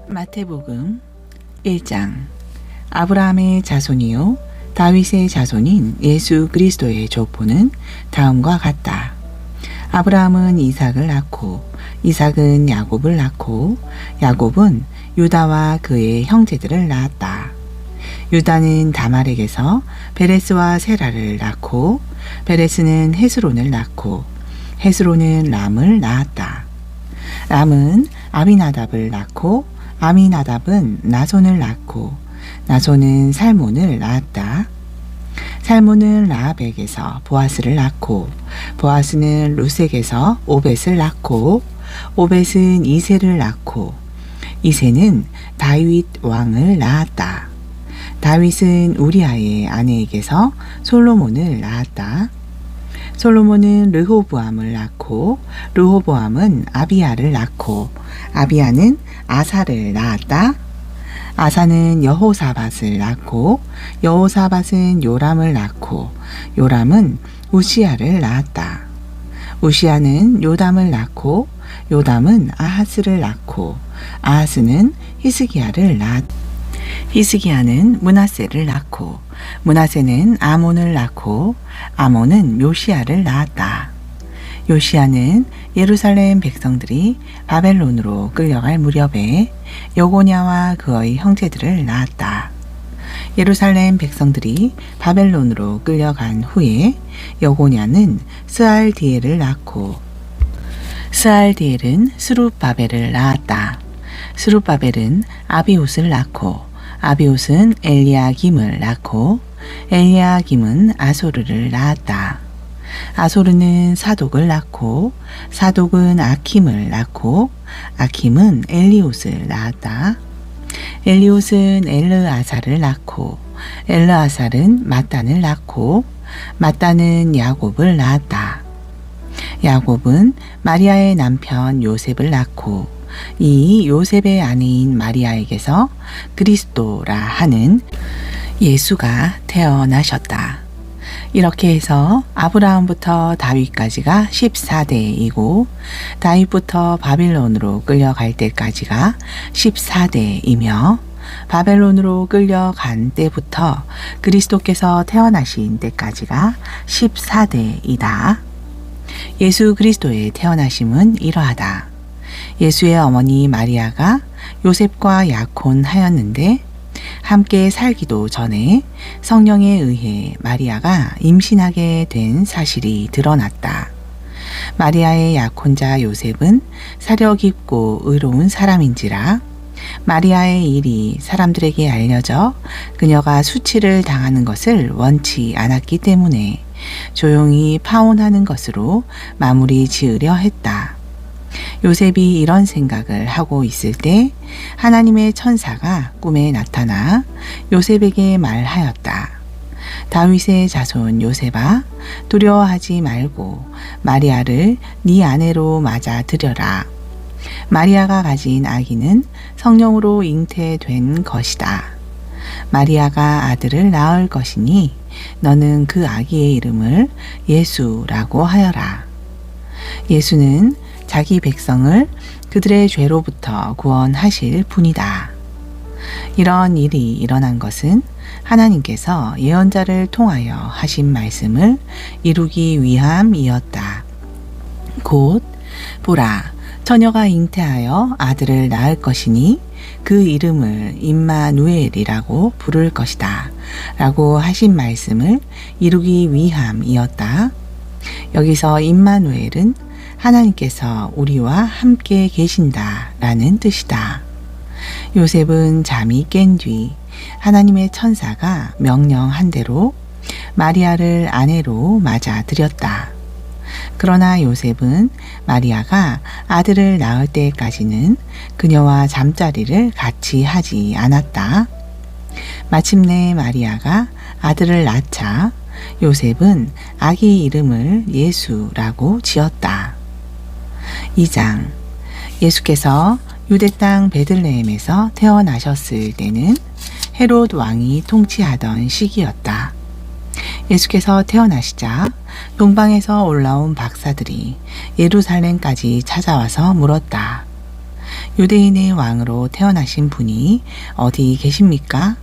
마태복음 1장. 아브라함의 자손이요 다윗의 자손인 예수 그리스도의 족보는 다음과 같다. 아브라함은 이삭을 낳고 이삭은 야곱을 낳고 야곱은 유다와 그의 형제들을 낳았다. 유다는 다말에게서 베레스와 세라를 낳고 베레스는 헤스론을 낳고 헤스론은 람을 낳았다. 람은 아미나답을 낳고 아미나답은 나손을 낳고 나손은 살몬을 낳았다. 살몬은 라합에게서 보아스를 낳고 보아스는 루색에서 오벳을 낳고 오벳은 이새를 낳고 이새는 다윗 왕을 낳았다. 다윗은 우리아의 아내에게서 솔로몬을 낳았다. 솔로몬은 르호보암을 낳고 르호보암은 아비야를 낳고 아비야는 아사를 낳았다. 아사는 여호사밧을 낳고 여호사밧은 요람을 낳고 요람은 우시야를 낳았다. 우시야는 요담을 낳고 요담은 아하스를 낳고 아하스는 히스기야를 낳았다. 히스기야는 므낫세를 낳고 므낫세는 아몬을 낳고 아몬은 요시야를 낳았다. 요시야는 예루살렘 백성들이 바벨론으로 끌려갈 무렵에 여고냐와 그의 형제들을 낳았다. 예루살렘 백성들이 바벨론으로 끌려간 후에 여고냐는 스알디엘을 낳고 스알디엘은 스룹바벨을 낳았다. 스룹바벨은 아비웃을 낳고 아비웃은 엘리야김을 낳고 엘리야김은 아소르를 낳았다. 아소르는 사독을 낳고 사독은 아킴을 낳고 아킴은 엘리웃을 낳았다. 엘리웃은 엘르아살을 낳고 엘르아살은 mat단을 낳고 mat단은 야곱을 낳았다. 야곱은 마리아의 남편 요셉을 낳고 이 요셉의 아내인 마리아에게서 그리스도라 하는 예수가 태어나셨다. 이렇게 해서 아브라함부터 다윗까지가 14대이고 다윗부터 바빌론으로 끌려갈 때까지가 14대이며 바벨론으로 끌려간 때부터 그리스도께서 태어나신 때까지가 14대이다. 예수 그리스도의 태어나심은 이러하다. 예수의 어머니 마리아가 요셉과 약혼하였는데 함께 살기도 전에 성령에 의해 마리아가 임신하게 된 사실이 드러났다. 마리아의 약혼자 요셉은 사려 깊고 의로운 사람인지라 마리아의 일이 사람들에게 알려져 그녀가 수치를 당하는 것을 원치 않았기 때문에 조용히 파혼하는 것으로 마무리 지으려 했다. 요셉이 이런 생각을 하고 있을 때 하나님의 천사가 꿈에 나타나 요셉에게 말하였다. 다윗의 자손 요셉아, 두려워하지 말고 마리아를 네 아내로 맞아들여라. 마리아가 가진 아기는 성령으로 잉태된 것이다. 마리아가 아들을 낳을 것이니 너는 그 아기의 이름을 예수라고 하여라. 예수는 자기 백성을 그들의 죄로부터 구원하실 분이다. 이런 일이 일어난 것은 하나님께서 예언자를 통하여 하신 말씀을 이루기 위함이었다. 곧 보라, 처녀가 잉태하여 아들을 낳을 것이니 그 이름을 임마누엘이라고 부를 것이다 라고 하신 말씀을 이루기 위함이었다. 여기서 임마누엘은 하나님께서 우리와 함께 계신다 라는 뜻이다. 요셉은 잠이 깬 뒤 하나님의 천사가 명령한 대로 마리아를 아내로 맞아들였다. 그러나 요셉은 마리아가 아들을 낳을 때까지는 그녀와 잠자리를 같이 하지 않았다. 마침내 마리아가 아들을 낳자 요셉은 아기 이름을 예수라고 지었다. 2장. 예수께서 유대 땅 베들레헴에서 태어나셨을 때는 헤롯 왕이 통치하던 시기였다. 예수께서 태어나시자 동방에서 올라온 박사들이 예루살렘까지 찾아와서 물었다. 유대인의 왕으로 태어나신 분이 어디 계십니까?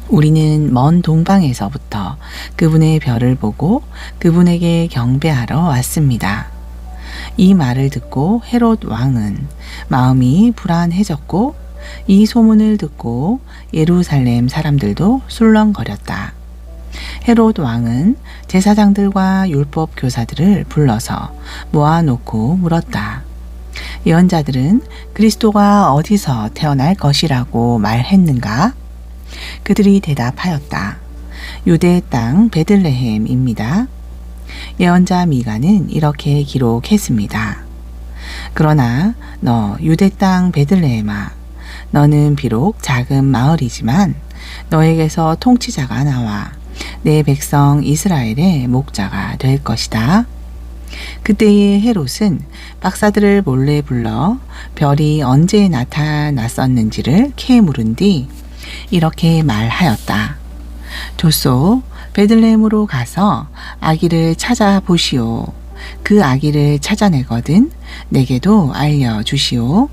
우리는 먼 동방에서부터 그분의 별을 보고 그분에게 경배하러 왔습니다. 이 말을 듣고 헤롯 왕은 마음이 불안해졌고 이 소문을 듣고 예루살렘 사람들도 술렁거렸다. 헤롯 왕은 제사장들과 율법 교사들을 불러서 모아놓고 물었다. 예언자들은 그리스도가 어디서 태어날 것이라고 말했는가? 그들이 대답하였다. 유대 땅 베들레헴입니다. 예언자 미가는 이렇게 기록했습니다. 그러나 너 유대 땅 베들레헴아, 너는 비록 작은 마을이지만 너에게서 통치자가 나와 내 백성 이스라엘의 목자가 될 것이다. 그때의 헤롯은 박사들을 몰래 불러 별이 언제 나타났었는지를 캐물은 뒤 이렇게 말하였다. 좋소, 베들레헴으로 가서 아기를 찾아보시오. 그 아기를 찾아내거든 내게도 알려주시오.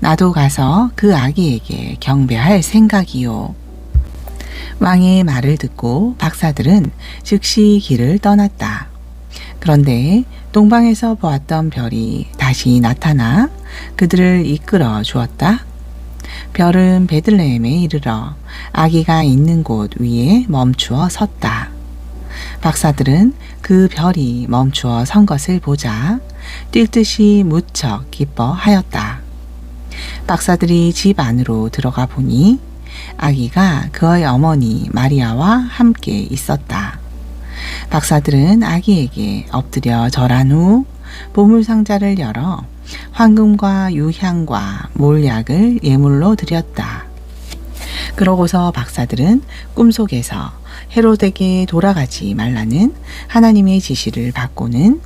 나도 가서 그 아기에게 경배할 생각이요. 왕의 말을 듣고 박사들은 즉시 길을 떠났다. 그런데 동방에서 보았던 별이 다시 나타나 그들을 이끌어 주었다. 별은 베들레헴에 이르러 아기가 있는 곳 위에 멈추어 섰다. 박사들은 그 별이 멈추어 선 것을 보자 뛸 듯이 무척 기뻐하였다. 박사들이 집 안으로 들어가 보니 아기가 그의 어머니 마리아와 함께 있었다. 박사들은 아기에게 엎드려 절한 후 보물상자를 열어 황금과 유향과 몰약을 예물로 드렸다. 그러고서 박사들은 꿈속에서 헤롯에게 돌아가지 말라는 하나님의 지시를 받고는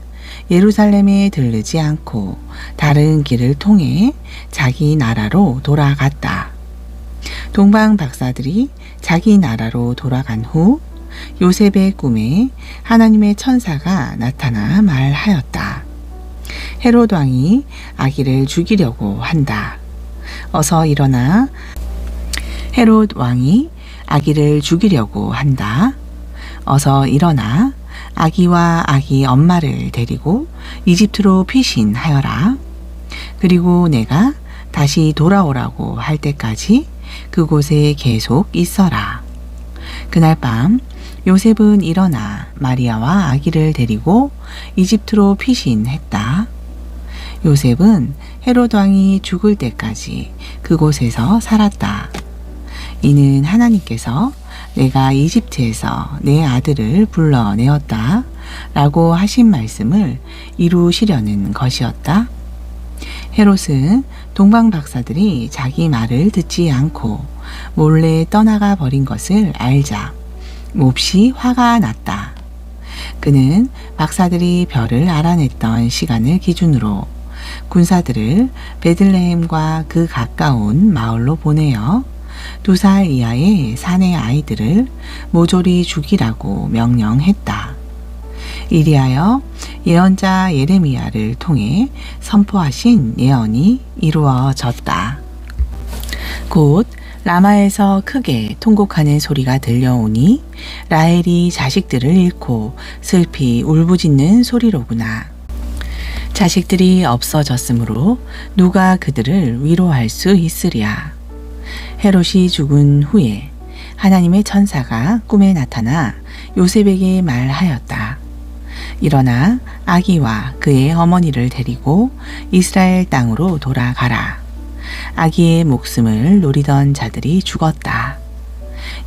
예루살렘에 들르지 않고 다른 길을 통해 자기 나라로 돌아갔다. 동방 박사들이 자기 나라로 돌아간 후 요셉의 꿈에 하나님의 천사가 나타나 말하였다. 헤롯 왕이 아기를 죽이려고 한다. 어서 일어나. 헤롯 왕이 아기를 죽이려고 한다. 어서 일어나. 아기와 아기 엄마를 데리고 이집트로 피신하여라. 그리고 내가 다시 돌아오라고 할 때까지 그곳에 계속 있어라. 그날 밤 요셉은 일어나 마리아와 아기를 데리고 이집트로 피신했다. 요셉은 헤롯 왕이 죽을 때까지 그곳에서 살았다. 이는 하나님께서 내가 이집트에서 내 아들을 불러내었다 라고 하신 말씀을 이루시려는 것이었다. 헤롯은 동방 박사들이 자기 말을 듣지 않고 몰래 떠나가 버린 것을 알자 몹시 화가 났다. 그는 박사들이 별을 알아냈던 시간을 기준으로 군사들을 베들레헴과 그 가까운 마을로 보내어 2살 이하의 사내 아이들을 모조리 죽이라고 명령했다. 이리하여 예언자 예레미야를 통해 선포하신 예언이 이루어졌다. 곧 라마에서 크게 통곡하는 소리가 들려오니 라헬이 자식들을 잃고 슬피 울부짖는 소리로구나. 자식들이 없어졌으므로 누가 그들을 위로할 수 있으랴. 헤롯이 죽은 후에 하나님의 천사가 꿈에 나타나 요셉에게 말하였다. 일어나 아기와 그의 어머니를 데리고 이스라엘 땅으로 돌아가라. 아기의 목숨을 노리던 자들이 죽었다.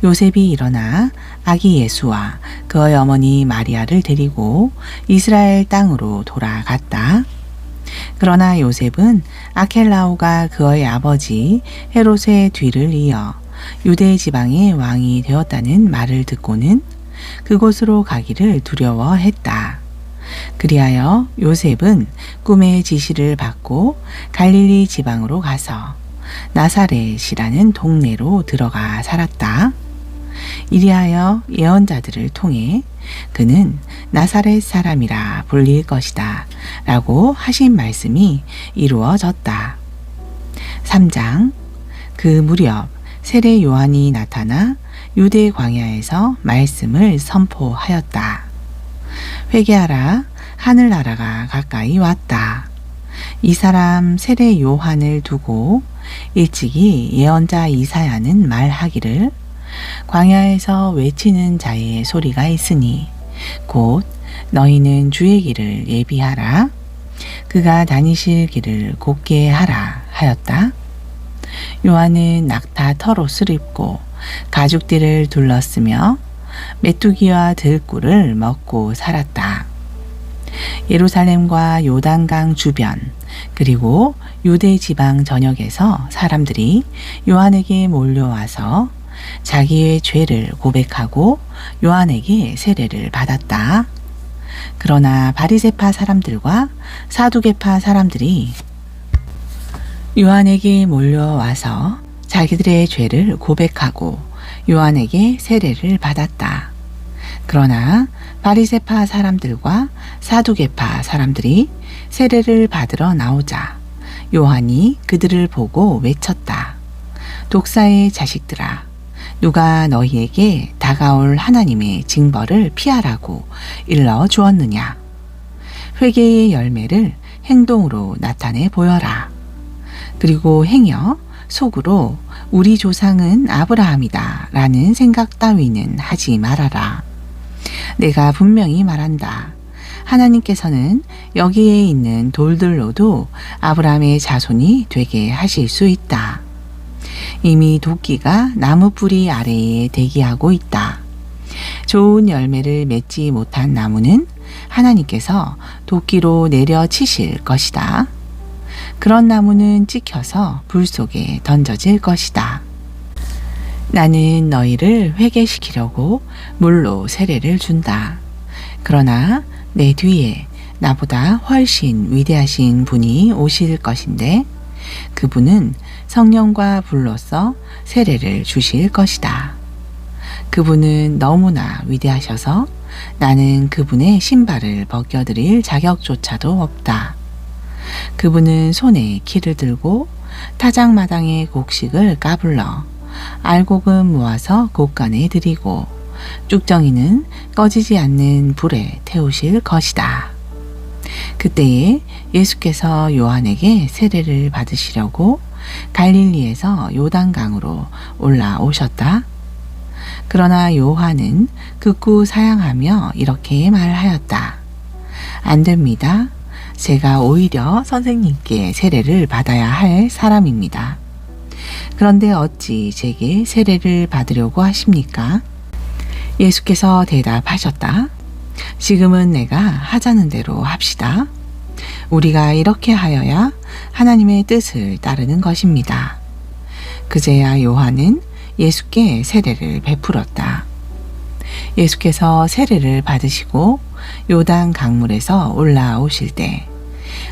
요셉이 일어나 아기 예수와 그의 어머니 마리아를 데리고 이스라엘 땅으로 돌아갔다. 그러나 요셉은 아켈라오가 그의 아버지 헤롯의 뒤를 이어 유대 지방의 왕이 되었다는 말을 듣고는 그곳으로 가기를 두려워했다. 그리하여 요셉은 꿈의 지시를 받고 갈릴리 지방으로 가서 나사렛이라는 동네로 들어가 살았다. 이리하여 예언자들을 통해 그는 나사렛 사람이라 불릴 것이다 라고 하신 말씀이 이루어졌다. 3장. 그 무렵 세례 요한이 나타나 유대 광야에서 말씀을 선포하였다. 회개하라, 하늘나라가 가까이 왔다. 이 사람 세례 요한을 두고 일찍이 예언자 이사야는 말하기를 광야에서 외치는 자의 소리가 있으니 곧 너희는 주의 길을 예비하라. 그가 다니실 길을 곧게 하라 하였다. 요한은 낙타 털옷을 입고 가죽띠를 둘렀으며 메뚜기와 들꿀을 먹고 살았다. 예루살렘과 요단강 주변 그리고 유대 지방 전역에서 사람들이 요한에게 몰려와서 자기의 죄를 고백하고 요한에게 세례를 받았다. 그러나 바리새파 사람들과 사두개파 사람들이 요한에게 몰려와서 자기들의 죄를 고백하고 요한에게 세례를 받았다. 그러나 바리새파 사람들과 사두개파 사람들이 세례를 받으러 나오자 요한이 그들을 보고 외쳤다. 독사의 자식들아, 누가 너희에게 다가올 하나님의 징벌을 피하라고 일러 주었느냐? 회개의 열매를 행동으로 나타내 보여라. 그리고 행여 속으로 우리 조상은 아브라함이다 라는 생각 따위는 하지 말아라. 내가 분명히 말한다. 하나님께서는 여기에 있는 돌들로도 아브라함의 자손이 되게 하실 수 있다. 이미 도끼가 나무 뿌리 아래에 대기하고 있다. 좋은 열매를 맺지 못한 나무는 하나님께서 도끼로 내려치실 것이다. 그런 나무는 찍혀서 불 속에 던져질 것이다. 나는 너희를 회개시키려고 물로 세례를 준다. 그러나 내 뒤에 나보다 훨씬 위대하신 분이 오실 것인데 그분은 성령과 불로써 세례를 주실 것이다. 그분은 너무나 위대하셔서 나는 그분의 신발을 벗겨드릴 자격조차도 없다. 그분은 손에 키를 들고 타작마당의 곡식을 까불러 알곡은 모아서 곡간에 들이고 쭉정이는 꺼지지 않는 불에 태우실 것이다. 그때에 예수께서 요한에게 세례를 받으시려고 갈릴리에서 요단강으로 올라오셨다. 그러나 요한은 극구 사양하며 이렇게 말하였다. 안 됩니다. 제가 오히려 선생님께 세례를 받아야 할 사람입니다. 그런데 어찌 제게 세례를 받으려고 하십니까? 예수께서 대답하셨다. 지금은 내가 하자는 대로 합시다. 우리가 이렇게 하여야 하나님의 뜻을 따르는 것입니다. 그제야 요한은 예수께 세례를 베풀었다. 예수께서 세례를 받으시고 요단 강물에서 올라오실 때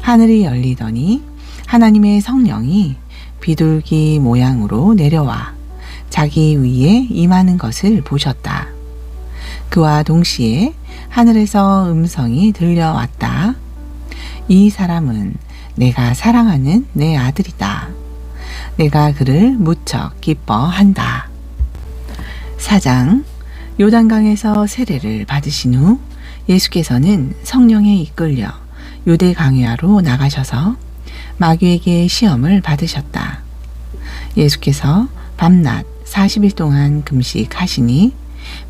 하늘이 열리더니 하나님의 성령이 비둘기 모양으로 내려와 자기 위에 임하는 것을 보셨다. 그와 동시에 하늘에서 음성이 들려왔다. 이 사람은 내가 사랑하는 내 아들이다. 내가 그를 무척 기뻐한다. 4장. 요단강에서 세례를 받으신 후 예수께서는 성령에 이끌려 유대 광야로 나가셔서 마귀에게 시험을 받으셨다. 예수께서 밤낮 40일 동안 금식하시니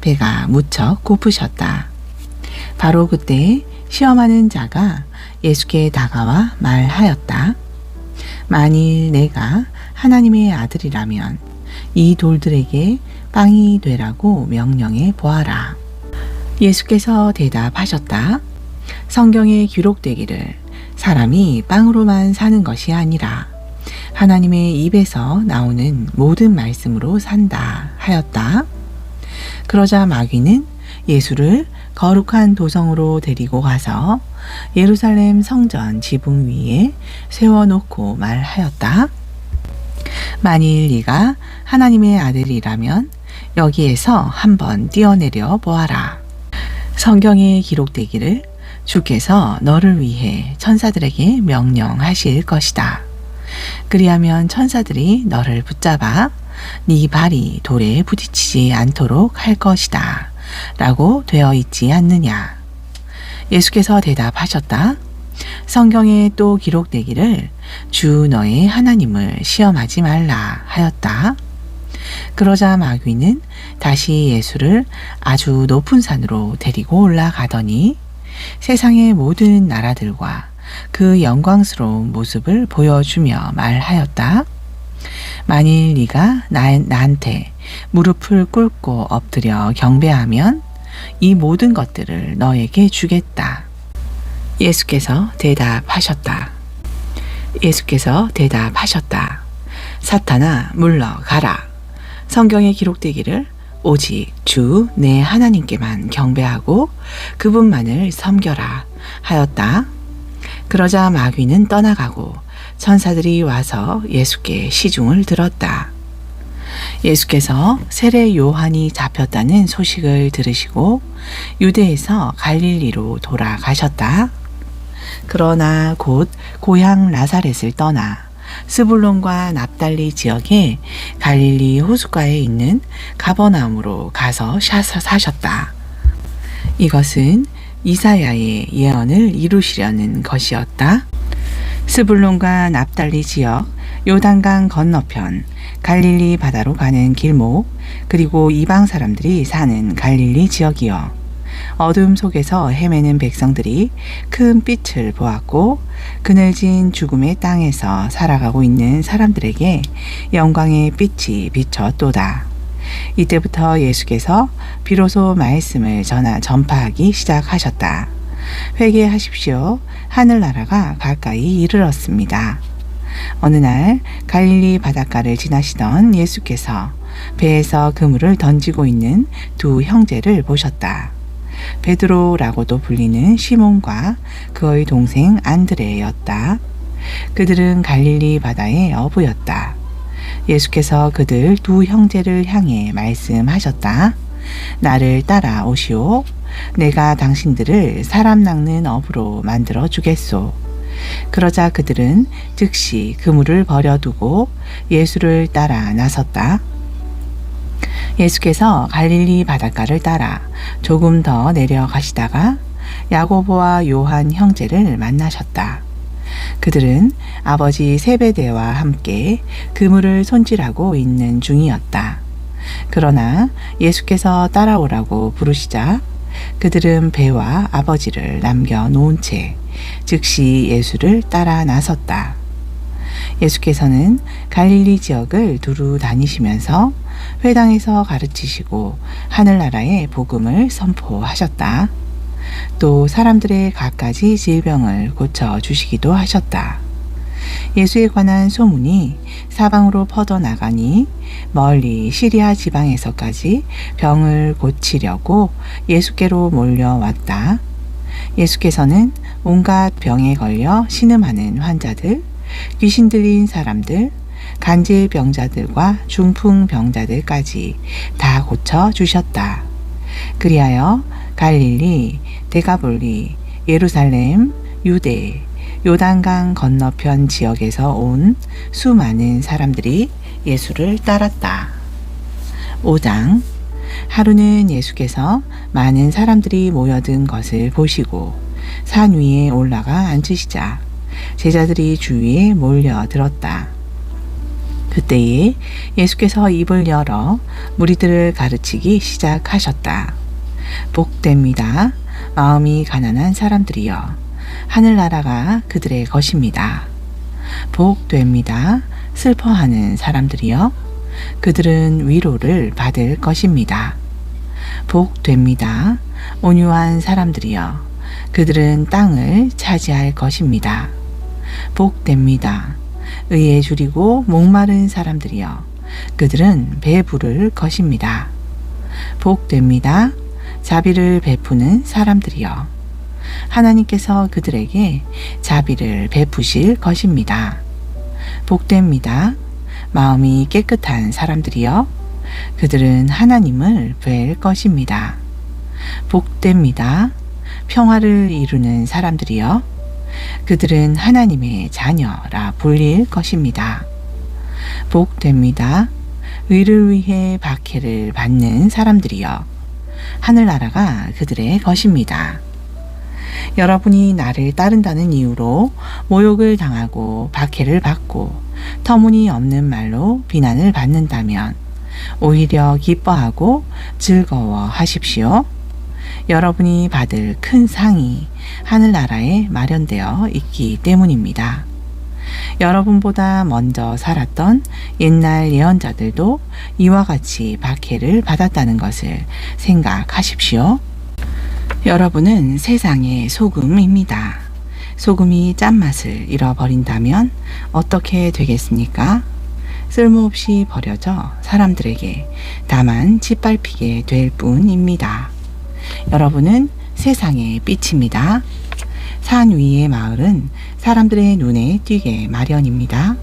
배가 무척 고프셨다. 바로 그때 시험하는 자가 예수께 다가와 말하였다. 만일 내가 하나님의 아들이라면 이 돌들에게 빵이 되라고 명령해 보아라. 예수께서 대답하셨다. 성경에 기록되기를 사람이 빵으로만 사는 것이 아니라 하나님의 입에서 나오는 모든 말씀으로 산다 하였다. 그러자 마귀는 예수를 거룩한 도성으로 데리고 가서 예루살렘 성전 지붕 위에 세워놓고 말하였다. 만일 네가 하나님의 아들이라면 여기에서 한번 뛰어내려 보아라. 성경에 기록되기를 주께서 너를 위해 천사들에게 명령하실 것이다. 그리하면 천사들이 너를 붙잡아 네 발이 돌에 부딪히지 않도록 할 것이다 라고 되어 있지 않느냐. 예수께서 대답하셨다. 성경에 또 기록되기를 주 너의 하나님을 시험하지 말라 하였다. 그러자 마귀는 다시 예수를 아주 높은 산으로 데리고 올라가더니 세상의 모든 나라들과 그 영광스러운 모습을 보여주며 말하였다. 만일 네가 나한테 무릎을 꿇고 엎드려 경배하면 이 모든 것들을 너에게 주겠다. 예수께서 대답하셨다. 사탄아 물러가라. 성경에 기록되기를 오직 주 내 하나님께만 경배하고 그분만을 섬겨라 하였다. 그러자 마귀는 떠나가고 천사들이 와서 예수께 시중을 들었다. 예수께서 세례 요한이 잡혔다는 소식을 들으시고 유대에서 갈릴리로 돌아가셨다. 그러나 곧 고향 나사렛을 떠나 스불론과 납달리 지역의 갈릴리 호숫가에 있는 가버나움으로 가서 사셨다. 이것은 이사야의 예언을 이루시려는 것이었다. 스불론과 납달리 지역, 요단강 건너편, 갈릴리 바다로 가는 길목, 그리고 이방 사람들이 사는 갈릴리 지역이여. 어둠 속에서 헤매는 백성들이 큰 빛을 보았고 그늘진 죽음의 땅에서 살아가고 있는 사람들에게 영광의 빛이 비쳤도다. 이때부터 예수께서 비로소 말씀을 전파하기 시작하셨다. 회개하십시오. 하늘나라가 가까이 이르렀습니다. 어느 날 갈릴리 바닷가를 지나시던 예수께서 배에서 그물을 던지고 있는 두 형제를 보셨다. 베드로라고도 불리는 시몬과 그의 동생 안드레였다. 그들은 갈릴리 바다의 어부였다. 예수께서 그들 두 형제를 향해 말씀하셨다. 나를 따라오시오. 내가 당신들을 사람 낚는 어부로 만들어 주겠소. 그러자 그들은 즉시 그물을 버려두고 예수를 따라 나섰다. 예수께서 갈릴리 바닷가를 따라 조금 더 내려가시다가 야고보와 요한 형제를 만나셨다. 그들은 아버지 세베대와 함께 그물을 손질하고 있는 중이었다. 그러나 예수께서 따라오라고 부르시자 그들은 배와 아버지를 남겨놓은 채 즉시 예수를 따라 나섰다. 예수께서는 갈릴리 지역을 두루 다니시면서 회당에서 가르치시고 하늘나라의 복음을 선포하셨다. 또 사람들의 갖가지 질병을 고쳐주시기도 하셨다. 예수에 관한 소문이 사방으로 퍼져나가니 멀리 시리아 지방에서까지 병을 고치려고 예수께로 몰려왔다. 예수께서는 온갖 병에 걸려 신음하는 환자들, 귀신 들린 사람들, 간질병자들과 중풍병자들까지 다 고쳐주셨다. 그리하여 갈릴리, 데가볼리, 예루살렘, 유대, 요단강 건너편 지역에서 온 수많은 사람들이 예수를 따랐다. 5장. 하루는 예수께서 많은 사람들이 모여든 것을 보시고 산 위에 올라가 앉으시자 제자들이 주위에 몰려들었다. 그때에 예수께서 입을 열어 무리들을 가르치기 시작하셨다. 복됩니다. 마음이 가난한 사람들이여. 하늘나라가 그들의 것입니다. 복됩니다. 슬퍼하는 사람들이여. 그들은 위로를 받을 것입니다. 복됩니다. 온유한 사람들이여. 그들은 땅을 차지할 것입니다. 복됩니다. 의에 줄이고 목마른 사람들이여. 그들은 배부를 것입니다. 복됩니다. 자비를 베푸는 사람들이여. 하나님께서 그들에게 자비를 베푸실 것입니다. 복됩니다. 마음이 깨끗한 사람들이여. 그들은 하나님을 뵐 것입니다. 복됩니다. 평화를 이루는 사람들이여. 그들은 하나님의 자녀라 불릴 것입니다. 복됩니다. 의를 위해 박해를 받는 사람들이여. 하늘나라가 그들의 것입니다. 여러분이 나를 따른다는 이유로 모욕을 당하고 박해를 받고 터무니없는 말로 비난을 받는다면 오히려 기뻐하고 즐거워하십시오. 여러분이 받을 큰 상이 하늘나라에 마련되어 있기 때문입니다. 여러분보다 먼저 살았던 옛날 예언자들도 이와 같이 박해를 받았다는 것을 생각하십시오. 여러분은 세상의 소금입니다. 소금이 짠맛을 잃어버린다면 어떻게 되겠습니까? 쓸모없이 버려져 사람들에게 다만 짓밟히게 될 뿐입니다. 여러분은 세상의 빛입니다. 산 위의 마을은 사람들의 눈에 띄게 마련입니다.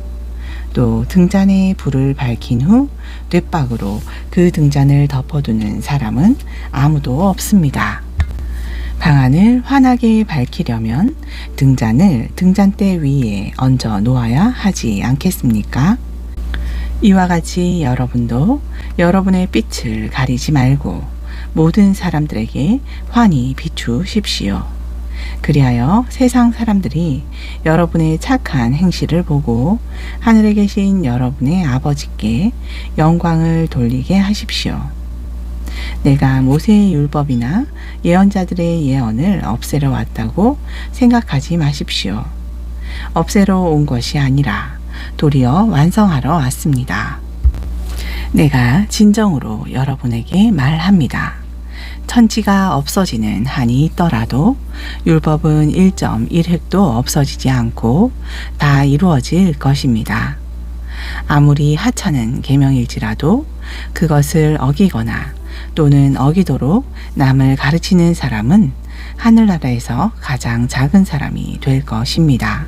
또 등잔에 불을 밝힌 후 돛박으로 그 등잔을 덮어두는 사람은 아무도 없습니다. 방안을 환하게 밝히려면 등잔을 등잔대 위에 얹어 놓아야 하지 않겠습니까? 이와 같이 여러분도 여러분의 빛을 가리지 말고 모든 사람들에게 환히 비추십시오. 그리하여 세상 사람들이 여러분의 착한 행실을 보고 하늘에 계신 여러분의 아버지께 영광을 돌리게 하십시오. 내가 모세의 율법이나 예언자들의 예언을 없애러 왔다고 생각하지 마십시오. 없애러 온 것이 아니라 도리어 완성하러 왔습니다. 내가 진정으로 여러분에게 말합니다. 천지가 없어지는 한이 있더라도 율법은 1.1획도 없어지지 않고 다 이루어질 것입니다. 아무리 하찮은 계명일지라도 그것을 어기거나 또는 어기도록 남을 가르치는 사람은 하늘나라에서 가장 작은 사람이 될 것입니다.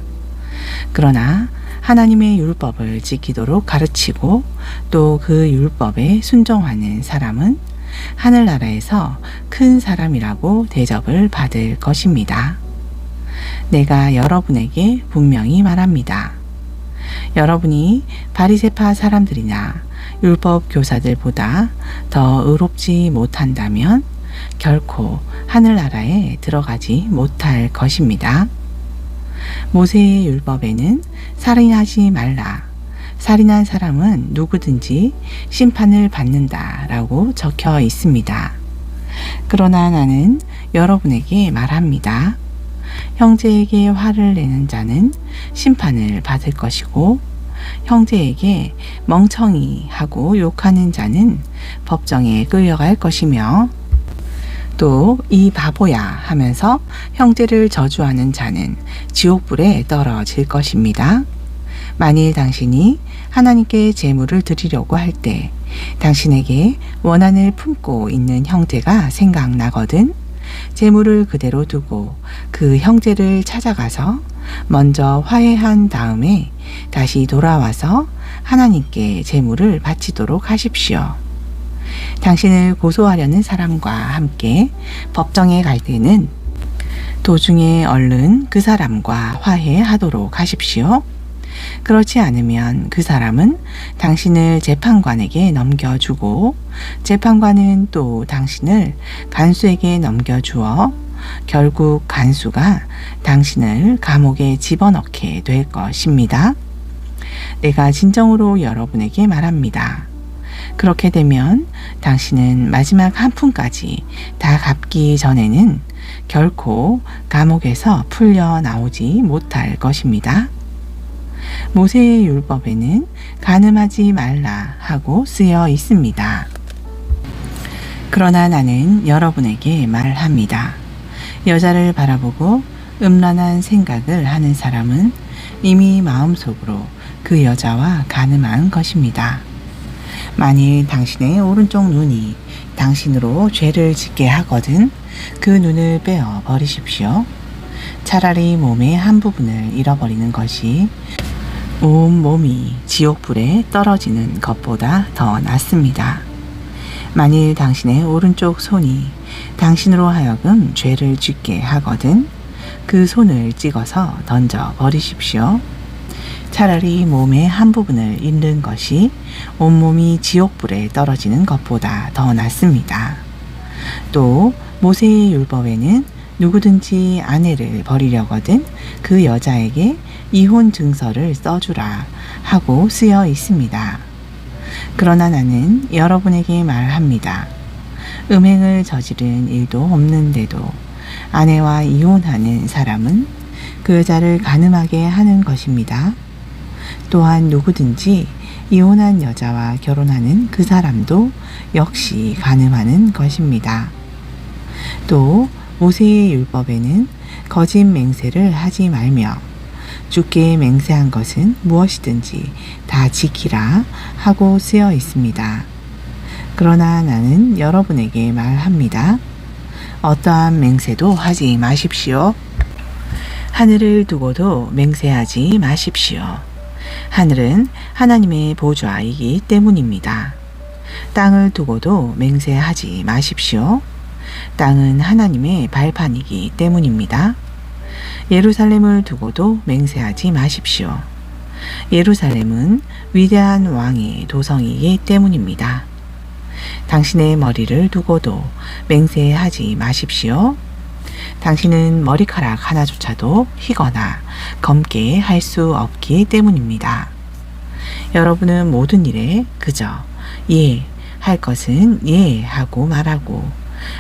그러나 하나님의 율법을 지키도록 가르치고 또 그 율법에 순종하는 사람은 하늘나라에서 큰 사람이라고 대접을 받을 것입니다. 내가 여러분에게 분명히 말합니다. 여러분이 바리새파 사람들이나 율법 교사들보다 더 의롭지 못한다면 결코 하늘나라에 들어가지 못할 것입니다. 모세의 율법에는 살인하지 말라, 살인한 사람은 누구든지 심판을 받는다 라고 적혀 있습니다. 그러나 나는 여러분에게 말합니다. 형제에게 화를 내는 자는 심판을 받을 것이고 형제에게 멍청이 하고 욕하는 자는 법정에 끌려갈 것이며 또 이 바보야 하면서 형제를 저주하는 자는 지옥불에 떨어질 것입니다. 만일 당신이 하나님께 제물을 드리려고 할 때 당신에게 원한을 품고 있는 형제가 생각나거든 제물을 그대로 두고 그 형제를 찾아가서 먼저 화해한 다음에 다시 돌아와서 하나님께 제물을 바치도록 하십시오. 당신을 고소하려는 사람과 함께 법정에 갈 때는 도중에 얼른 그 사람과 화해하도록 하십시오. 그렇지 않으면 그 사람은 당신을 재판관에게 넘겨주고 재판관은 또 당신을 간수에게 넘겨주어 결국 간수가 당신을 감옥에 집어넣게 될 것입니다. 내가 진정으로 여러분에게 말합니다. 그렇게 되면 당신은 마지막 한 푼까지 다 갚기 전에는 결코 감옥에서 풀려 나오지 못할 것입니다. 모세의 율법에는 간음하지 말라 하고 쓰여 있습니다. 그러나 나는 여러분에게 말합니다. 여자를 바라보고 음란한 생각을 하는 사람은 이미 마음속으로 그 여자와 간음한 것입니다. 만일 당신의 오른쪽 눈이 당신으로 죄를 짓게 하거든 그 눈을 빼어 버리십시오. 차라리 몸의 한 부분을 잃어버리는 것이 온 몸이 지옥불에 떨어지는 것보다 더 낫습니다. 만일 당신의 오른쪽 손이 당신으로 하여금 죄를 짓게 하거든 그 손을 찍어서 던져 버리십시오. 차라리 몸의 한 부분을 잃는 것이 온몸이 지옥불에 떨어지는 것보다 더 낫습니다. 또 모세의 율법에는 누구든지 아내를 버리려거든 그 여자에게 이혼 증서를 써주라 하고 쓰여 있습니다. 그러나 나는 여러분에게 말합니다. 음행을 저지른 일도 없는데도 아내와 이혼하는 사람은 그 여자를 간음하게 하는 것입니다. 또한 누구든지 이혼한 여자와 결혼하는 그 사람도 역시 간음하는 것입니다. 또 모세의 율법에는 거짓 맹세를 하지 말며 주께 맹세한 것은 무엇이든지 다 지키라 하고 쓰여 있습니다. 그러나 나는 여러분에게 말합니다. 어떠한 맹세도 하지 마십시오. 하늘을 두고도 맹세하지 마십시오. 하늘은 하나님의 보좌이기 때문입니다. 땅을 두고도 맹세하지 마십시오. 땅은 하나님의 발판이기 때문입니다. 예루살렘을 두고도 맹세하지 마십시오. 예루살렘은 위대한 왕의 도성이기 때문입니다. 당신의 머리를 두고도 맹세하지 마십시오. 당신은 머리카락 하나조차도 희거나 검게 할 수 없기 때문입니다. 여러분은 모든 일에 그저 예 할 것은 예 하고 말하고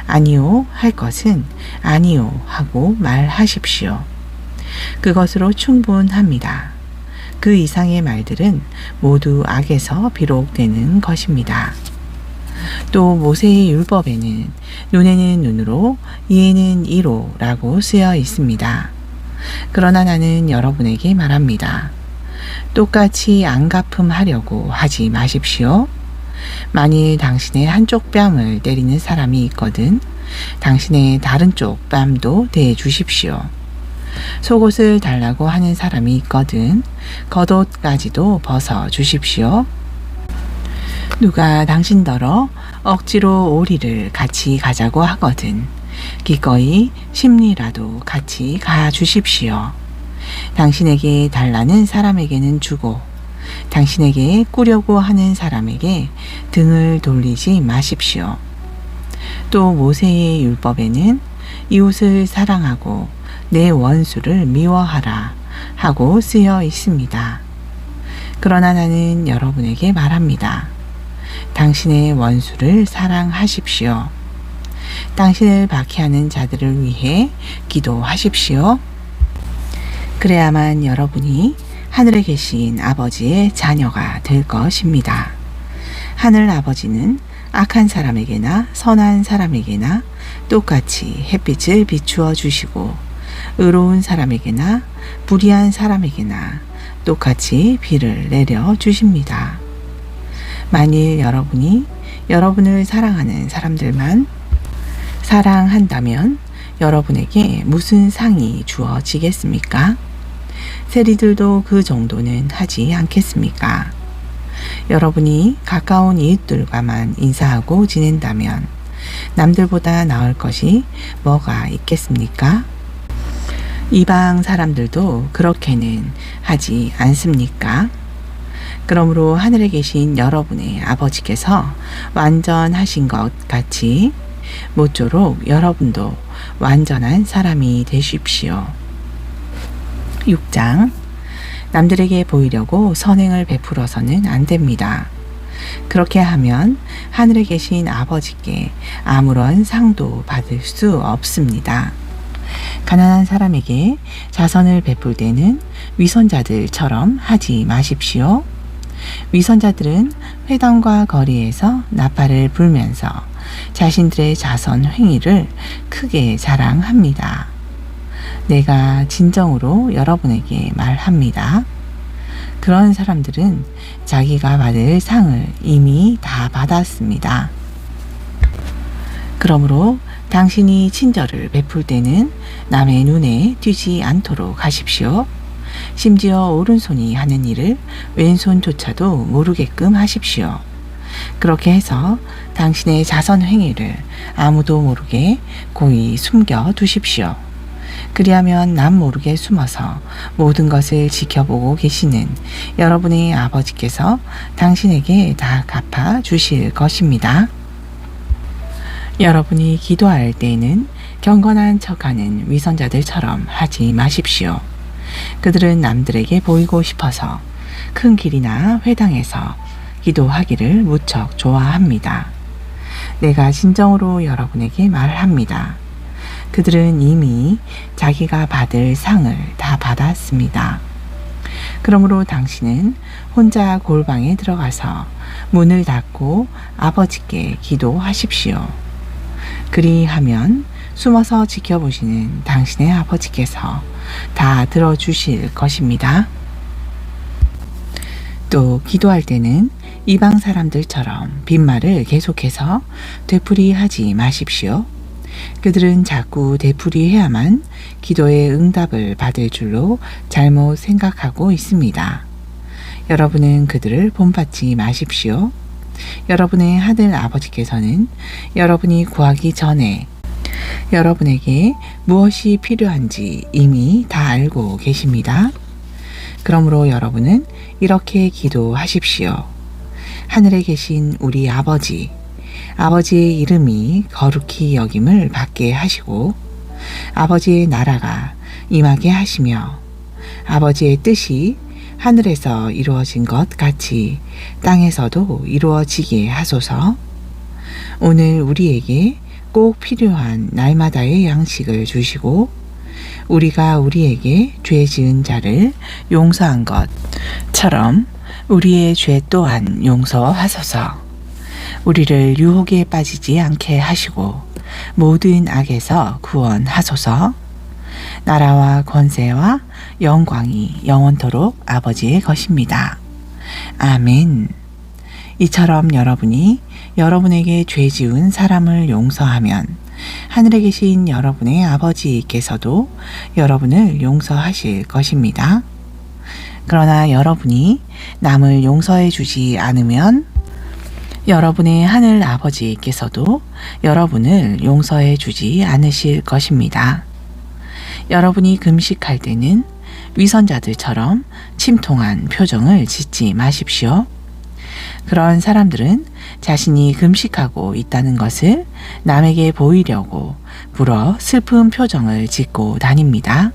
아니요 할 것은 아니요 하고 말하십시오. 그것으로 충분합니다. 그 이상의 말들은 모두 악에서 비록되는 것입니다. 또 모세의 율법에는 눈에는 눈으로 이에는 이로 라고 쓰여 있습니다. 그러나 나는 여러분에게 말합니다. 똑같이 안갚음하려고 하지 마십시오. 만일 당신의 한쪽 뺨을 때리는 사람이 있거든 당신의 다른 쪽 뺨도 대주십시오. 속옷을 달라고 하는 사람이 있거든 겉옷까지도 벗어 주십시오. 누가 당신더러 억지로 오리를 같이 가자고 하거든 기꺼이 심리라도 같이 가 주십시오. 당신에게 달라는 사람에게는 주고 당신에게 꾸려고 하는 사람에게 등을 돌리지 마십시오. 또 모세의 율법에는 이웃을 사랑하고 내 원수를 미워하라 하고 쓰여 있습니다. 그러나 나는 여러분에게 말합니다. 당신의 원수를 사랑하십시오. 당신을 박해하는 자들을 위해 기도하십시오. 그래야만 여러분이 하늘에 계신 아버지의 자녀가 될 것입니다. 하늘 아버지는 악한 사람에게나 선한 사람에게나 똑같이 햇빛을 비추어 주시고 의로운 사람에게나 불의한 사람에게나 똑같이 비를 내려 주십니다. 만일 여러분이 여러분을 사랑하는 사람들만 사랑한다면 여러분에게 무슨 상이 주어지겠습니까? 세리들도 그 정도는 하지 않겠습니까? 여러분이 가까운 이웃들과만 인사하고 지낸다면 남들보다 나을 것이 뭐가 있겠습니까? 이방 사람들도 그렇게는 하지 않습니까? 그러므로 하늘에 계신 여러분의 아버지께서 완전하신 것 같이 모쪼록 여러분도 완전한 사람이 되십시오. 6장 남들에게 보이려고 선행을 베풀어서는 안 됩니다. 그렇게 하면 하늘에 계신 아버지께 아무런 상도 받을 수 없습니다. 가난한 사람에게 자선을 베풀 때는 위선자들처럼 하지 마십시오. 위선자들은 회당과 거리에서 나팔을 불면서 자신들의 자선 행위를 크게 자랑합니다. 내가 진정으로 여러분에게 말합니다. 그런 사람들은 자기가 받을 상을 이미 다 받았습니다. 그러므로 당신이 친절을 베풀 때는 남의 눈에 띄지 않도록 하십시오. 심지어 오른손이 하는 일을 왼손조차도 모르게끔 하십시오. 그렇게 해서 당신의 자선 행위를 아무도 모르게 고이 숨겨 두십시오. 그리하면 남 모르게 숨어서 모든 것을 지켜보고 계시는 여러분의 아버지께서 당신에게 다 갚아 주실 것입니다. 여러분이 기도할 때에는 경건한 척하는 위선자들처럼 하지 마십시오. 그들은 남들에게 보이고 싶어서 큰 길이나 회당에서 기도하기를 무척 좋아합니다. 내가 진정으로 여러분에게 말합니다. 그들은 이미 자기가 받을 상을 다 받았습니다. 그러므로 당신은 혼자 골방에 들어가서 문을 닫고 아버지께 기도하십시오. 그리하면 숨어서 지켜보시는 당신의 아버지께서 다 들어주실 것입니다. 또 기도할 때는 이방 사람들처럼 빈말을 계속해서 되풀이하지 마십시오. 그들은 자꾸 되풀이해야만 기도의 응답을 받을 줄로 잘못 생각하고 있습니다. 여러분은 그들을 본받지 마십시오. 여러분의 하늘 아버지께서는 여러분이 구하기 전에 여러분에게 무엇이 필요한지 이미 다 알고 계십니다. 그러므로 여러분은 이렇게 기도하십시오. 하늘에 계신 우리 아버지, 아버지의 이름이 거룩히 여김을 받게 하시고 아버지의 나라가 임하게 하시며 아버지의 뜻이 하늘에서 이루어진 것 같이 땅에서도 이루어지게 하소서. 오늘 우리에게 꼭 필요한 날마다의 양식을 주시고 우리가 우리에게 죄 지은 자를 용서한 것처럼 우리의 죄 또한 용서하소서. 우리를 유혹에 빠지지 않게 하시고 모든 악에서 구원하소서. 나라와 권세와 영광이 영원토록 아버지의 것입니다. 아멘. 이처럼 여러분이 여러분에게 죄 지은 사람을 용서하면 하늘에 계신 여러분의 아버지께서도 여러분을 용서하실 것입니다. 그러나 여러분이 남을 용서해 주지 않으면 여러분의 하늘 아버지께서도 여러분을 용서해 주지 않으실 것입니다. 여러분이 금식할 때는 위선자들처럼 침통한 표정을 짓지 마십시오. 그런 사람들은 자신이 금식하고 있다는 것을 남에게 보이려고 불어 슬픈 표정을 짓고 다닙니다.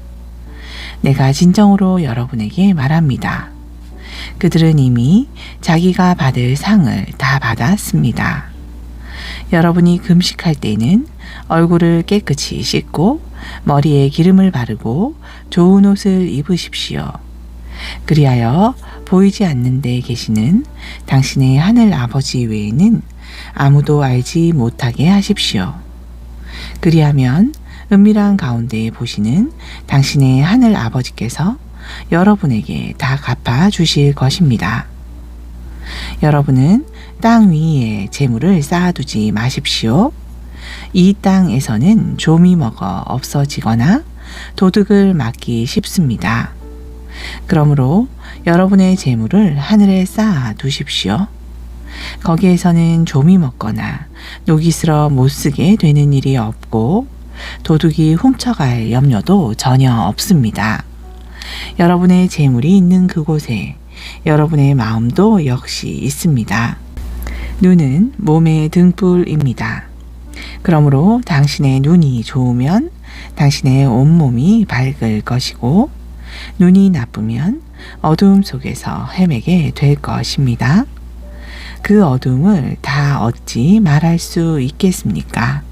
내가 진정으로 여러분에게 말합니다. 그들은 이미 자기가 받을 상을 다 받았습니다. 여러분이 금식할 때는 얼굴을 깨끗이 씻고 머리에 기름을 바르고 좋은 옷을 입으십시오. 그리하여 보이지 않는 데 계시는 당신의 하늘 아버지 외에는 아무도 알지 못하게 하십시오. 그리하면 은밀한 가운데 보시는 당신의 하늘 아버지께서 여러분에게 다 갚아 주실 것입니다. 여러분은 땅 위에 재물을 쌓아두지 마십시오. 이 땅에서는 좀이 먹어 없어지거나 도둑을 맞기 쉽습니다. 그러므로 여러분의 재물을 하늘에 쌓아 두십시오. 거기에서는 좀이 먹거나 녹이 슬어 못 쓰게 되는 일이 없고 도둑이 훔쳐갈 염려도 전혀 없습니다. 여러분의 재물이 있는 그곳에 여러분의 마음도 역시 있습니다. 눈은 몸의 등불입니다. 그러므로 당신의 눈이 좋으면 당신의 온몸이 밝을 것이고 눈이 나쁘면 어두움 속에서 헤매게 될 것입니다. 그 어두움을 다 어찌 말할 수 있겠습니까?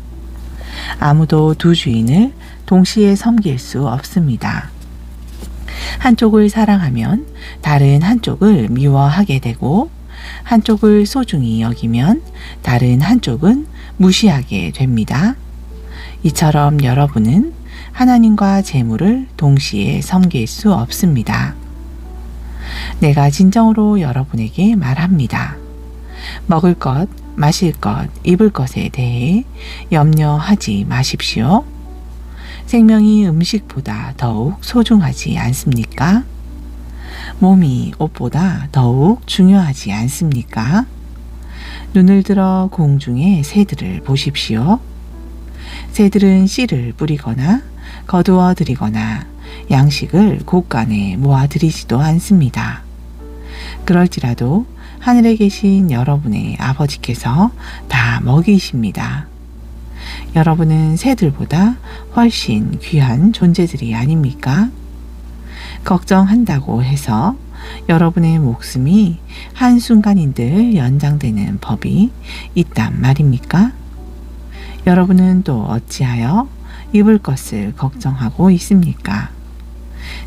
아무도 두 주인을 동시에 섬길 수 없습니다. 한쪽을 사랑하면 다른 한쪽을 미워하게 되고 한쪽을 소중히 여기면 다른 한쪽은 무시하게 됩니다. 이처럼 여러분은 하나님과 재물을 동시에 섬길 수 없습니다. 내가 진정으로 여러분에게 말합니다. 먹을 것, 마실 것, 입을 것에 대해 염려하지 마십시오. 생명이 음식보다 더욱 소중하지 않습니까? 몸이 옷보다 더욱 중요하지 않습니까? 눈을 들어 공중의 새들을 보십시오. 새들은 씨를 뿌리거나 거두어 드리거나 양식을 곳간에 모아 드리지도 않습니다. 그럴지라도 하늘에 계신 여러분의 아버지께서 다 먹이십니다. 여러분은 새들보다 훨씬 귀한 존재들이 아닙니까? 걱정한다고 해서 여러분의 목숨이 한순간인들 연장되는 법이 있단 말입니까? 여러분은 또 어찌하여 입을 것을 걱정하고 있습니까?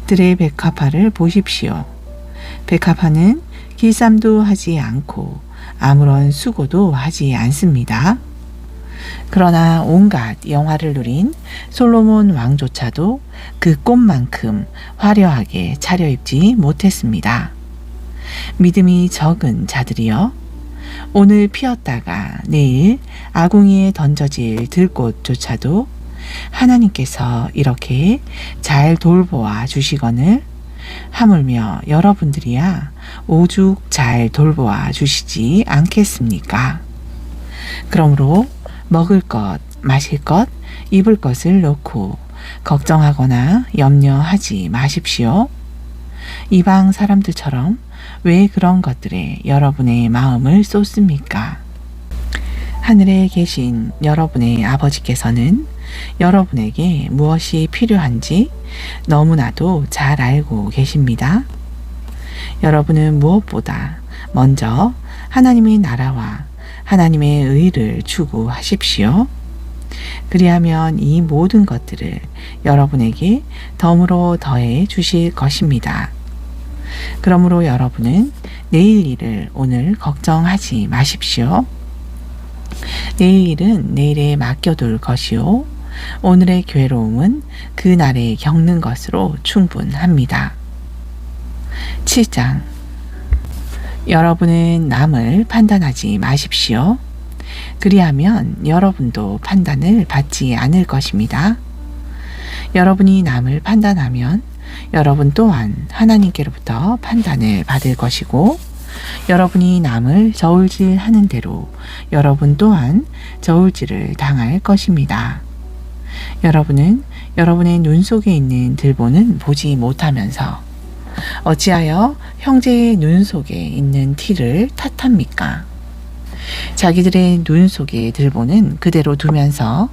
들의 백합화를 보십시오. 백합화는 길쌈도 하지 않고 아무런 수고도 하지 않습니다. 그러나 온갖 영화를 누린 솔로몬 왕조차도 그 꽃만큼 화려하게 차려입지 못했습니다. 믿음이 적은 자들이여, 오늘 피었다가 내일 아궁이에 던져질 들꽃조차도 하나님께서 이렇게 잘 돌보아 주시거늘 하물며 여러분들이야 오죽 잘 돌보아 주시지 않겠습니까? 그러므로 먹을 것, 마실 것, 입을 것을 놓고 걱정하거나 염려하지 마십시오. 이방 사람들처럼 왜 그런 것들에 여러분의 마음을 쏟습니까? 하늘에 계신 여러분의 아버지께서는 여러분에게 무엇이 필요한지 너무나도 잘 알고 계십니다. 여러분은 무엇보다 먼저 하나님의 나라와 하나님의 의를 추구하십시오. 그리하면 이 모든 것들을 여러분에게 덤으로 더해 주실 것입니다. 그러므로 여러분은 내일 일을 오늘 걱정하지 마십시오. 내일 일은 내일에 맡겨둘 것이요 오늘의 괴로움은 그날에 겪는 것으로 충분합니다. 7장. 여러분은 남을 판단하지 마십시오. 그리하면 여러분도 판단을 받지 않을 것입니다. 여러분이 남을 판단하면 여러분 또한 하나님께로부터 판단을 받을 것이고, 여러분이 남을 저울질하는 대로 여러분 또한 저울질을 당할 것입니다. 여러분은 여러분의 눈 속에 있는 들보는 보지 못하면서 어찌하여 형제의 눈 속에 있는 티를 탓합니까? 자기들의 눈 속의 들보는 그대로 두면서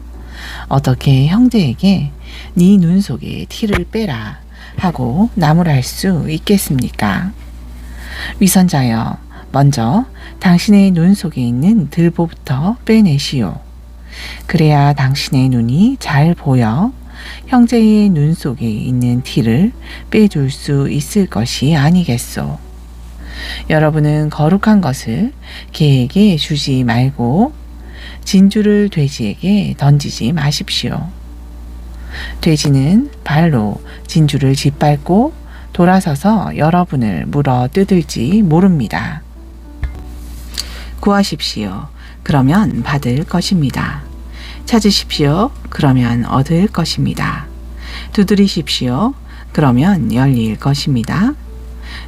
어떻게 형제에게 네 눈 속의 티를 빼라 하고 나무랄 수 있겠습니까? 위선자여, 먼저 당신의 눈 속에 있는 들보부터 빼내시오. 그래야 당신의 눈이 잘 보여 형제의 눈 속에 있는 티를 빼줄 수 있을 것이 아니겠소. 여러분은 거룩한 것을 개에게 주지 말고 진주를 돼지에게 던지지 마십시오. 돼지는 발로 진주를 짓밟고 돌아서서 여러분을 물어 뜯을지 모릅니다. 구하십시오. 그러면 받을 것입니다. 찾으십시오. 그러면 얻을 것입니다. 두드리십시오. 그러면 열릴 것입니다.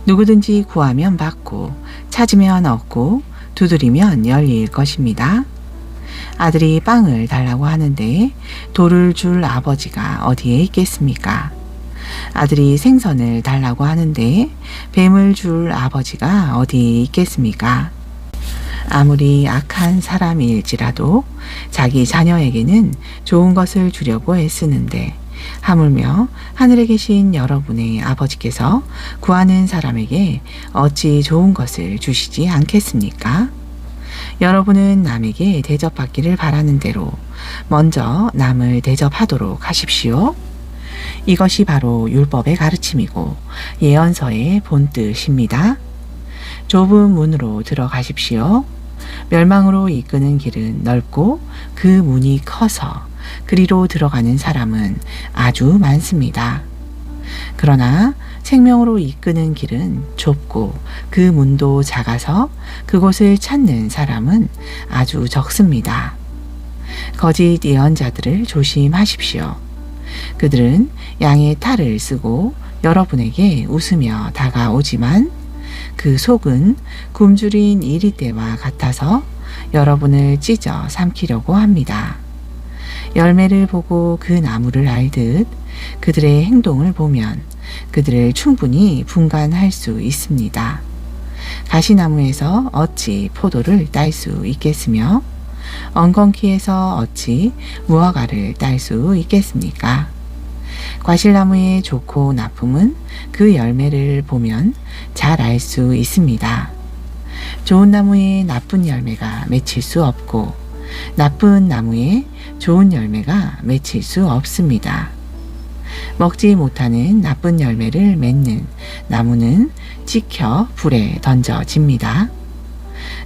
누구든지 구하면 받고 찾으면 얻고 두드리면 열릴 것입니다. 아들이 빵을 달라고 하는데 돌을 줄 아버지가 어디에 있겠습니까? 아들이 생선을 달라고 하는데 뱀을 줄 아버지가 어디에 있겠습니까? 아무리 악한 사람일지라도 자기 자녀에게는 좋은 것을 주려고 애쓰는데 하물며 하늘에 계신 여러분의 아버지께서 구하는 사람에게 어찌 좋은 것을 주시지 않겠습니까? 여러분은 남에게 대접받기를 바라는 대로 먼저 남을 대접하도록 하십시오. 이것이 바로 율법의 가르침이고 예언서의 본뜻입니다. 좁은 문으로 들어가십시오. 멸망으로 이끄는 길은 넓고 그 문이 커서 그리로 들어가는 사람은 아주 많습니다. 그러나 생명으로 이끄는 길은 좁고 그 문도 작아서 그곳을 찾는 사람은 아주 적습니다. 거짓 예언자들을 조심하십시오. 그들은 양의 탈을 쓰고 여러분에게 웃으며 다가오지만 그 속은 굶주린 이리떼와 같아서 여러분을 찢어 삼키려고 합니다. 열매를 보고 그 나무를 알듯 그들의 행동을 보면 그들을 충분히 분간할 수 있습니다. 가시나무에서 어찌 포도를 딸 수 있겠으며 엉겅퀴에서 어찌 무화과를 딸 수 있겠습니까? 과실나무의 좋고 나쁨은 그 열매를 보면 잘 알 수 있습니다. 좋은 나무에 나쁜 열매가 맺힐 수 없고 나쁜 나무에 좋은 열매가 맺힐 수 없습니다. 먹지 못하는 나쁜 열매를 맺는 나무는 찍혀 불에 던져집니다.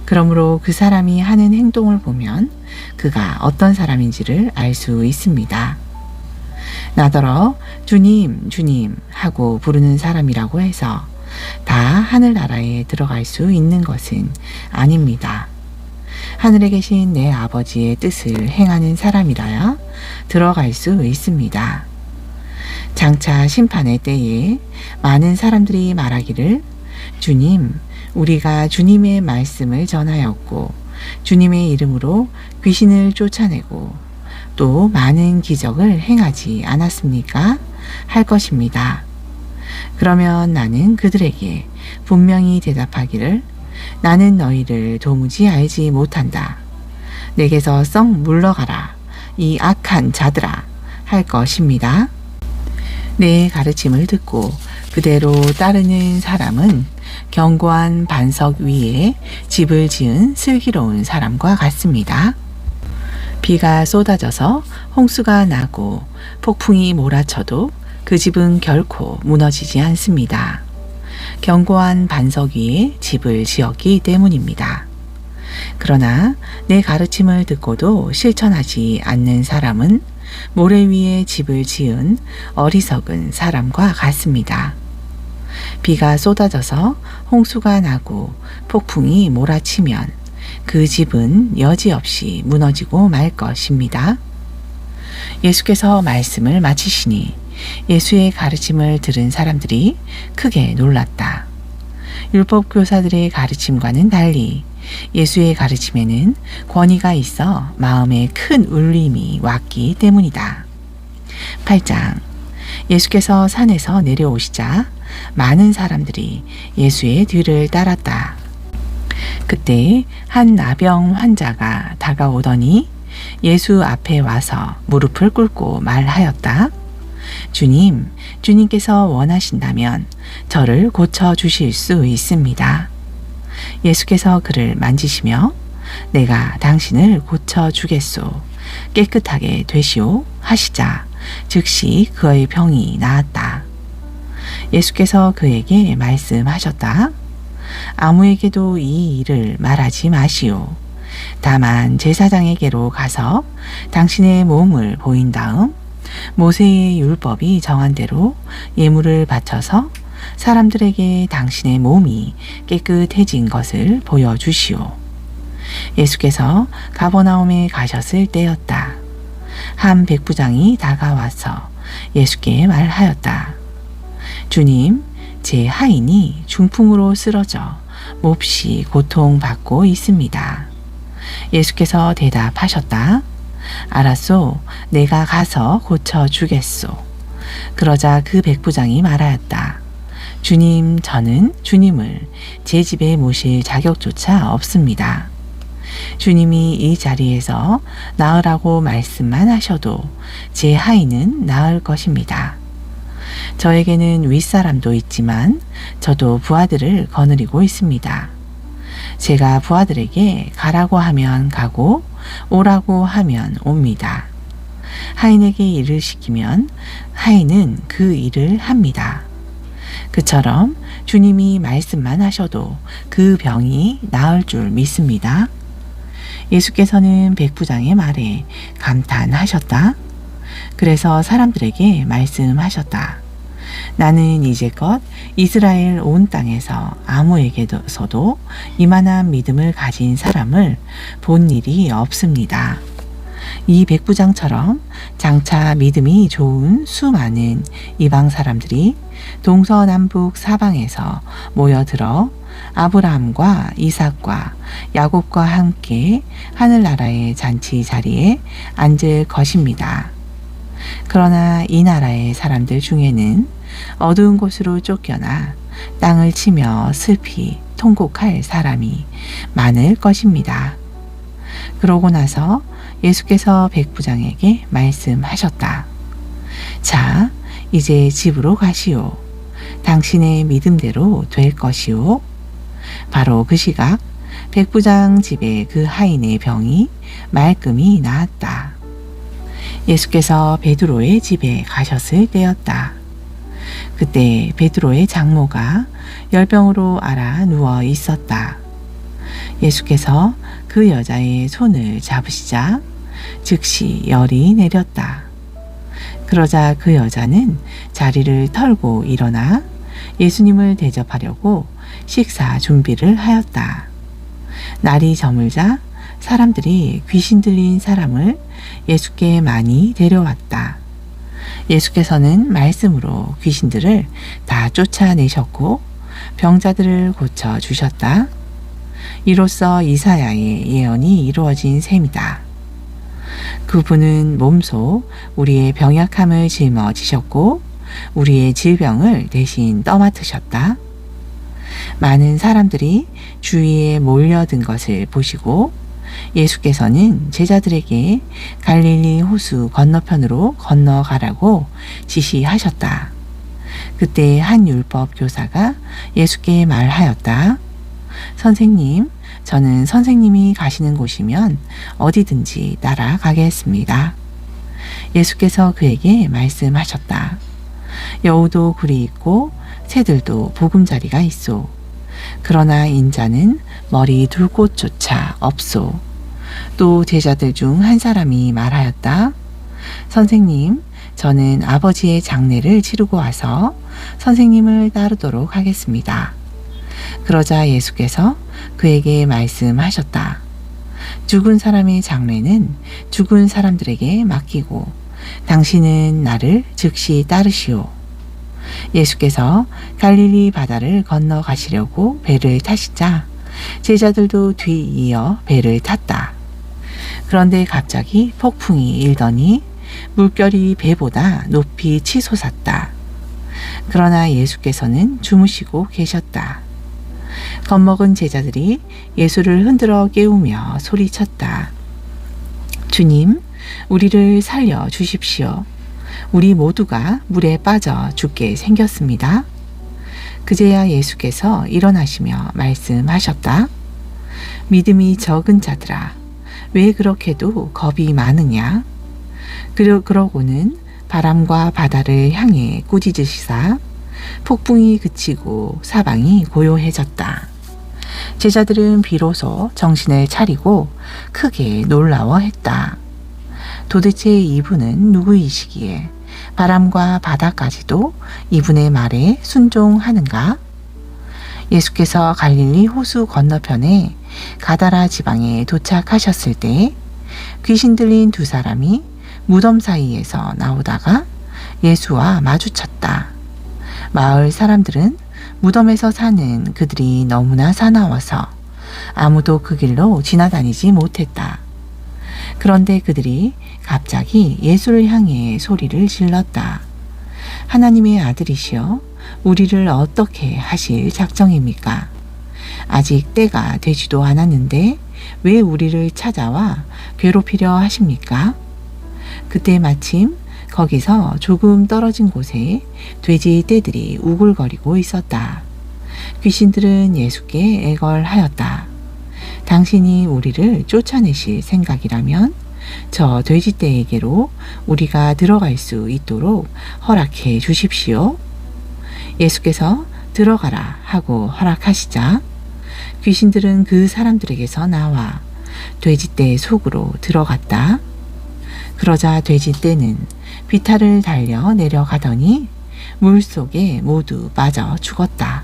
그러므로 그 사람이 하는 행동을 보면 그가 어떤 사람인지를 알 수 있습니다. 나더러 주님, 주님 하고 부르는 사람이라고 해서 다 하늘나라에 들어갈 수 있는 것은 아닙니다. 하늘에 계신 내 아버지의 뜻을 행하는 사람이라야 들어갈 수 있습니다. 장차 심판의 때에 많은 사람들이 말하기를 주님, 우리가 주님의 말씀을 전하였고 주님의 이름으로 귀신을 쫓아내고 또 많은 기적을 행하지 않았습니까? 할 것입니다. 그러면 나는 그들에게 분명히 대답하기를 나는 너희를 도무지 알지 못한다. 내게서 썩 물러가라. 이 악한 자들아 할 것입니다. 내 가르침을 듣고 그대로 따르는 사람은 견고한 반석 위에 집을 지은 슬기로운 사람과 같습니다. 비가 쏟아져서 홍수가 나고 폭풍이 몰아쳐도 그 집은 결코 무너지지 않습니다. 견고한 반석 위에 집을 지었기 때문입니다. 그러나 내 가르침을 듣고도 실천하지 않는 사람은 모래 위에 집을 지은 어리석은 사람과 같습니다. 비가 쏟아져서 홍수가 나고 폭풍이 몰아치면 그 집은 여지없이 무너지고 말 것입니다. 예수께서 말씀을 마치시니 예수의 가르침을 들은 사람들이 크게 놀랐다. 율법 교사들의 가르침과는 달리 예수의 가르침에는 권위가 있어 마음에 큰 울림이 왔기 때문이다. 8장. 예수께서 산에서 내려오시자 많은 사람들이 예수의 뒤를 따랐다. 그때 한 나병 환자가 다가오더니 예수 앞에 와서 무릎을 꿇고 말하였다. 주님, 주님께서 원하신다면 저를 고쳐주실 수 있습니다. 예수께서 그를 만지시며 내가 당신을 고쳐주겠소. 깨끗하게 되시오 하시자 즉시 그의 병이 나았다. 예수께서 그에게 말씀하셨다. 아무에게도 이 일을 말하지 마시오. 다만 제사장에게로 가서 당신의 몸을 보인 다음 모세의 율법이 정한 대로 예물을 바쳐서 사람들에게 당신의 몸이 깨끗해진 것을 보여주시오. 예수께서 가버나움에 가셨을 때였다. 한 백부장이 다가와서 예수께 말하였다. 주님, 제 하인이 중풍으로 쓰러져 몹시 고통받고 있습니다. 예수께서 대답하셨다. 알았소. 내가 가서 고쳐주겠소. 그러자 그 백부장이 말하였다. 주님, 저는 주님을 제 집에 모실 자격조차 없습니다. 주님이 이 자리에서 나으라고 말씀만 하셔도 제 하인은 나을 것입니다. 저에게는 윗사람도 있지만 저도 부하들을 거느리고 있습니다. 제가 부하들에게 가라고 하면 가고 오라고 하면 옵니다. 하인에게 일을 시키면 하인은 그 일을 합니다. 그처럼 주님이 말씀만 하셔도 그 병이 나을 줄 믿습니다. 예수께서는 백부장의 말에 감탄하셨다. 그래서 사람들에게 말씀하셨다. 나는 이제껏 이스라엘 온 땅에서 아무에게서도 이만한 믿음을 가진 사람을 본 일이 없습니다. 이 백부장처럼 장차 믿음이 좋은 수많은 이방 사람들이 동서남북 사방에서 모여들어 아브라함과 이삭과 야곱과 함께 하늘나라의 잔치 자리에 앉을 것입니다. 그러나 이 나라의 사람들 중에는 어두운 곳으로 쫓겨나 땅을 치며 슬피 통곡할 사람이 많을 것입니다. 그러고 나서 예수께서 백부장에게 말씀하셨다. 자, 이제 집으로 가시오. 당신의 믿음대로 될 것이오. 바로 그 시각 백부장 집에 그 하인의 병이 말끔히 나았다. 예수께서 베드로의 집에 가셨을 때였다. 그때 베드로의 장모가 열병으로 앓아 누워 있었다. 예수께서 그 여자의 손을 잡으시자 즉시 열이 내렸다. 그러자 그 여자는 자리를 털고 일어나 예수님을 대접하려고 식사 준비를 하였다. 날이 저물자 사람들이 귀신 들린 사람을 예수께 많이 데려왔다. 예수께서는 말씀으로 귀신들을 다 쫓아내셨고 병자들을 고쳐주셨다. 이로써 이사야의 예언이 이루어진 셈이다. 그분은 몸소 우리의 병약함을 짊어지셨고 우리의 질병을 대신 떠맡으셨다. 많은 사람들이 주위에 몰려든 것을 보시고 예수께서는 제자들에게 갈릴리 호수 건너편으로 건너가라고 지시하셨다. 그때 한 율법 교사가 예수께 말하였다. 선생님, 저는 선생님이 가시는 곳이면 어디든지 따라가겠습니다. 예수께서 그에게 말씀하셨다. 여우도 굴이 있고 새들도 보금자리가 있소. 그러나 인자는 머리 둘 곳조차 없소. 또 제자들 중 한 사람이 말하였다. 선생님, 저는 아버지의 장례를 치르고 와서 선생님을 따르도록 하겠습니다. 그러자 예수께서 그에게 말씀하셨다. 죽은 사람의 장례는 죽은 사람들에게 맡기고 당신은 나를 즉시 따르시오. 예수께서 갈릴리 바다를 건너가시려고 배를 타시자 제자들도 뒤이어 배를 탔다. 그런데 갑자기 폭풍이 일더니 물결이 배보다 높이 치솟았다. 그러나 예수께서는 주무시고 계셨다. 겁먹은 제자들이 예수를 흔들어 깨우며 소리쳤다. 주님, 우리를 살려 주십시오. 우리 모두가 물에 빠져 죽게 생겼습니다. 그제야 예수께서 일어나시며 말씀하셨다. 믿음이 적은 자들아, 왜 그렇게도 겁이 많으냐? 그러고는 바람과 바다를 향해 꾸짖으시사 폭풍이 그치고 사방이 고요해졌다. 제자들은 비로소 정신을 차리고 크게 놀라워했다. 도대체 이분은 누구이시기에 바람과 바다까지도 이분의 말에 순종하는가? 예수께서 갈릴리 호수 건너편에 가다라 지방에 도착하셨을 때 귀신 들린 두 사람이 무덤 사이에서 나오다가 예수와 마주쳤다. 마을 사람들은 무덤에서 사는 그들이 너무나 사나워서 아무도 그 길로 지나다니지 못했다. 그런데 그들이 갑자기 예수를 향해 소리를 질렀다. 하나님의 아들이시여, 우리를 어떻게 하실 작정입니까? 아직 때가 되지도 않았는데 왜 우리를 찾아와 괴롭히려 하십니까? 그때 마침 거기서 조금 떨어진 곳에 돼지 떼들이 우글거리고 있었다. 귀신들은 예수께 애걸하였다. 당신이 우리를 쫓아내실 생각이라면 저 돼지떼에게로 우리가 들어갈 수 있도록 허락해 주십시오. 예수께서 들어가라 하고 허락하시자 귀신들은 그 사람들에게서 나와 돼지떼 속으로 들어갔다. 그러자 돼지떼는 비탈을 달려 내려가더니 물속에 모두 빠져 죽었다.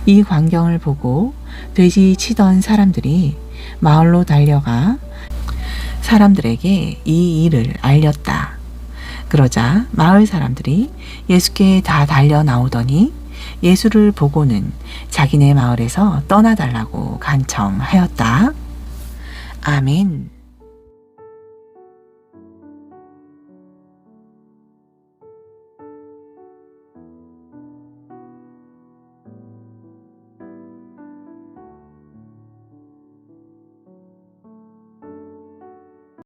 이 광경을 보고 돼지 치던 사람들이 마을로 달려가 사람들에게 이 일을 알렸다. 그러자 마을 사람들이 예수께 다 달려 나오더니 예수를 보고는 자기네 마을에서 떠나달라고 간청하였다. 아멘.